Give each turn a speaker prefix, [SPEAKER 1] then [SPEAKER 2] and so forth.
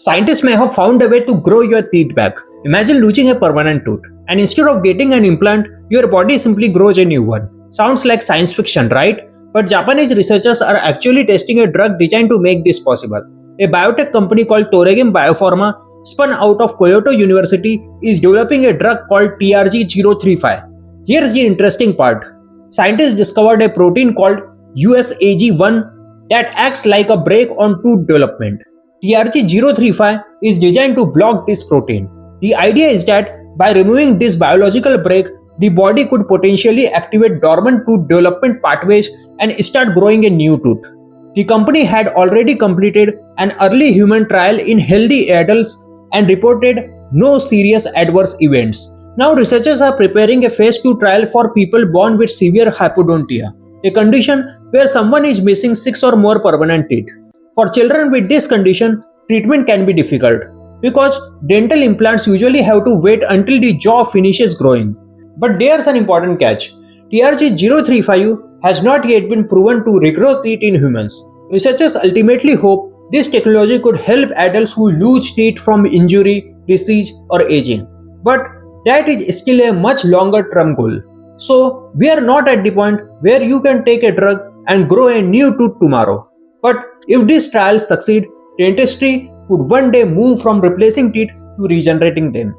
[SPEAKER 1] Scientists may have found a way to grow your teeth back. Imagine losing a permanent tooth, and instead of getting an implant, your body simply grows a new one. Sounds like science fiction, right? But Japanese researchers are actually testing a drug designed to make this possible. A biotech company called Toregim Biopharma, spun out of Kyoto University, is developing a drug called TRG-035. Here's the interesting part. Scientists discovered a protein called USAG1 that acts like a brake on tooth development. TRG-035 is designed to block this protein. The idea is that by removing this biological brake, the body could potentially activate dormant tooth development pathways and start growing a new tooth. The company had already completed an early human trial in healthy adults and reported no serious adverse events. Now researchers are preparing a phase 2 trial for people born with severe hypodontia, a condition where someone is missing 6 or more permanent teeth. For children with this condition, treatment can be difficult because dental implants usually have to wait until the jaw finishes growing. But there's an important catch. TRG-035 has not yet been proven to regrow teeth in humans. Researchers ultimately hope this technology could help adults who lose teeth from injury, disease, or aging. But that is still a much longer term goal. So, we are not at the point where you can take a drug and grow a new tooth tomorrow. But if these trials succeed, dentistry could one day move from replacing teeth to regenerating them.